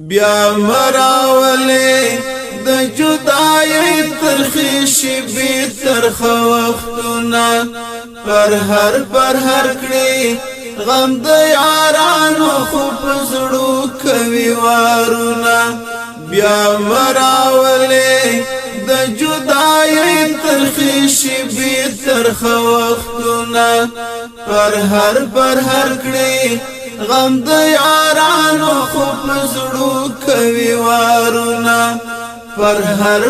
بیا مراوله د جدای ترخی شبی ترخ وختونه پر هر کړي غم د یارانو خو پزړو کوي وارونه بیا مراوله د جدای ترخی شبی ترخ وختونه پر هر کړي غم د یارانو خو پزړو کوي وارونه پر هر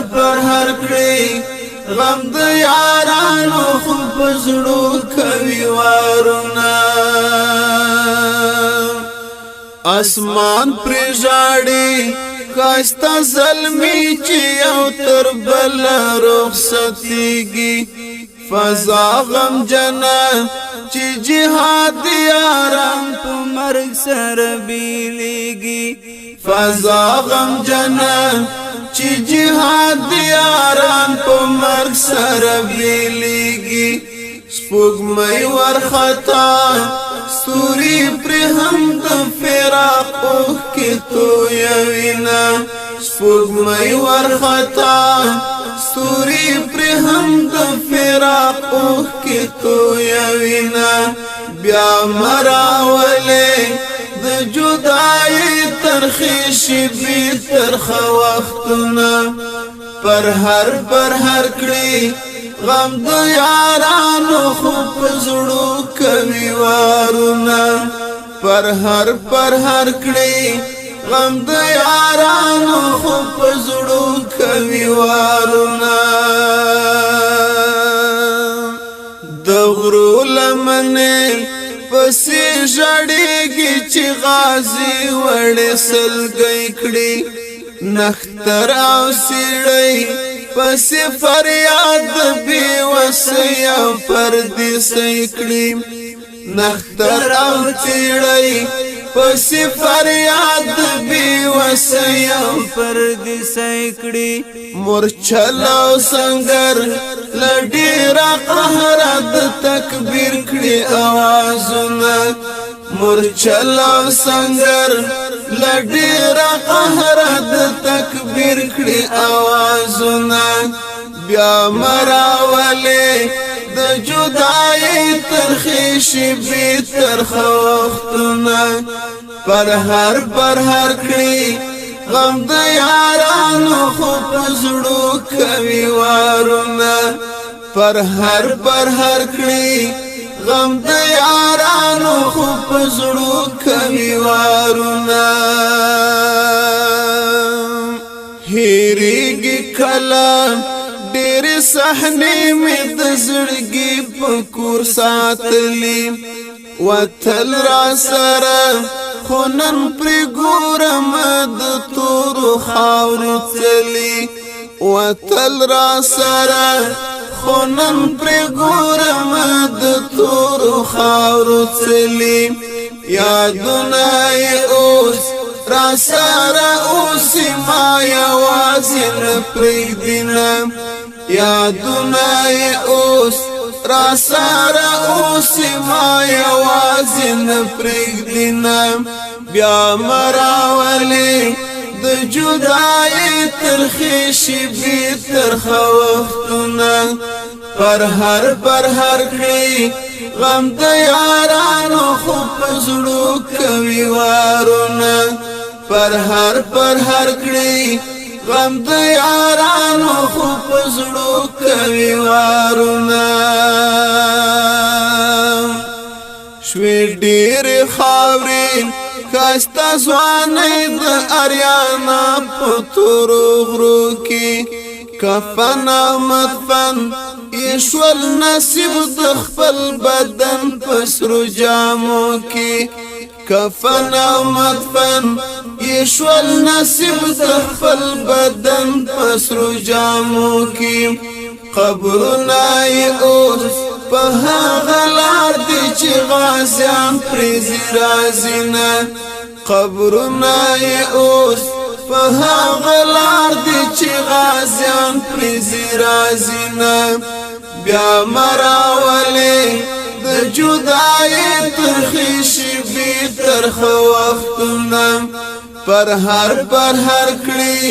کړي غم د یارانو خو پزړو کوي وارونه اسمان پر جاړي کاستا زلمی چې او تر بل رخصتيږي فضا غم جنا چې جهاد یاران په مرګ سره بیلېږي فضا غم جنا چې جهاد یاران په مرګ سره بیلېږي سپوږمۍ ورخطا ستوري پر هم د فراق کې تویوینا سپوږمۍ ورخطا ستوري پر هم د فراق کې تویوینا بیا مراوله د جدای ترخی شبی ترخ وختونه پر هر کړي غم د یارانو خو پزړو کوي وارونه پر هر کړي غم د یارانو خو پزړو کوي وارونه د غرو لمنه پسې ژړېږي چې غازی وړې سلګۍ کړي نختر او سیړۍ پسې فریاد بې وسۍ او پردیسۍ کړي نختر او سیړۍ پسې فریاد بې وسۍ او پردیسۍ کړي مورچل او سنگر لډیرا قهر د تکبیر کړي اوازونه مورچل او سنگر لډیرا قهر د تکبیر کړي اوازونه بیا مراوله د جدای ترخی شبی ترخ وختونه پر هر کړي غم د یارانو خو پزړو کوي وارونه پر هر کړي غم د یارانو خو پزړو کوي وارونه هېریږي کله ډېر صحنې مې د زړګي په کور ساتلي وتل را سره خو نن پرې ګورم د تورو خاورو څلي وتل را سره خو نن پرې ګورم د تورو خاورو څلي یادونه یې اوس را سره اوس ما یوازې نه پرېږدینه یادونه یې اوس را سره اوس ما یوازې نه پرېږدینه بیا مراولې د جدای ترخی شبی ترخ وختونه پر هر کړي غم د یارانو خو پزړو کوي وارونه پر هر کړي غم د یارانو خو پزړو کوي وارونه شوي ډېر خاورې کاستا ځوانۍ د اریانا په تورو غرو کې کفن او مدفن یشول نصیب د خپل بدن په سرو جامو کې کفن او مدفن یشول نصیب د خپل بدن په سرو جامو کې قبرونه یې اوس په هغه لار دي چې غازیان پرې راځي نه قبرونه یې اوس په هغه لار دي چې غازیان پرې راځي نه بیا مراولې د جدای ترخی شبی ترخ وختونه پر هر کړي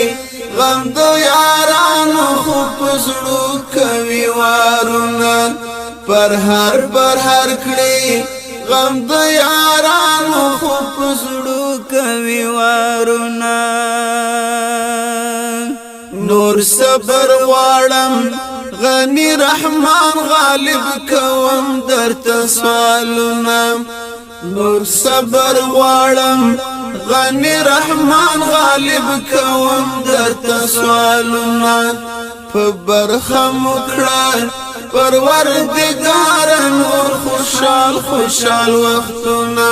غم د یارانو خو پزړو کوي وارونه پر هر کړي غم د یارانو خو پزړو کوي وارونه نور صبر غواړم غنی رحمان غالب کوم درته سوالونه نور صبر غواړم غنی رحمان غالب کوم درته سوالونه په برخه مکړه پروردگار نور خوشحال وختونه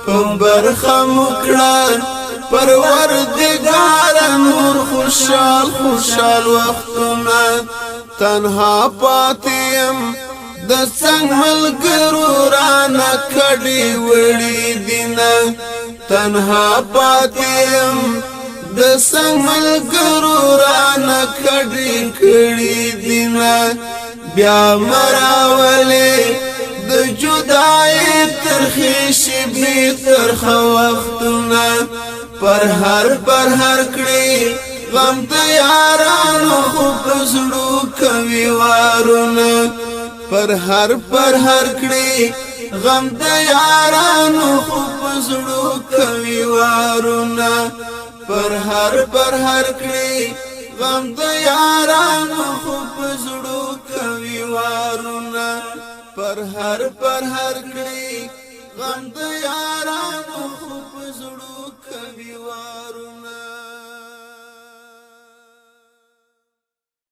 په برخه مکړه پروردگار نور خوشحال وختونه تنها پاتیم د څنګ ملګرو رانه کډي وړي دینه تنها پاتیم د څنګ ملګرو رانه کړي دینه بیا مراولې د جدای ترخې شیبې ترخه وختونه پر هر کړي غم د یارانو خو پزړو کوي وارونه پر هر کړي غم د یارانو خو پزړو کوي وارونه پر هر کړي غم د یارانو خو پزړو کوي وارونه پر هر کړي غم د یارانو خو پزړو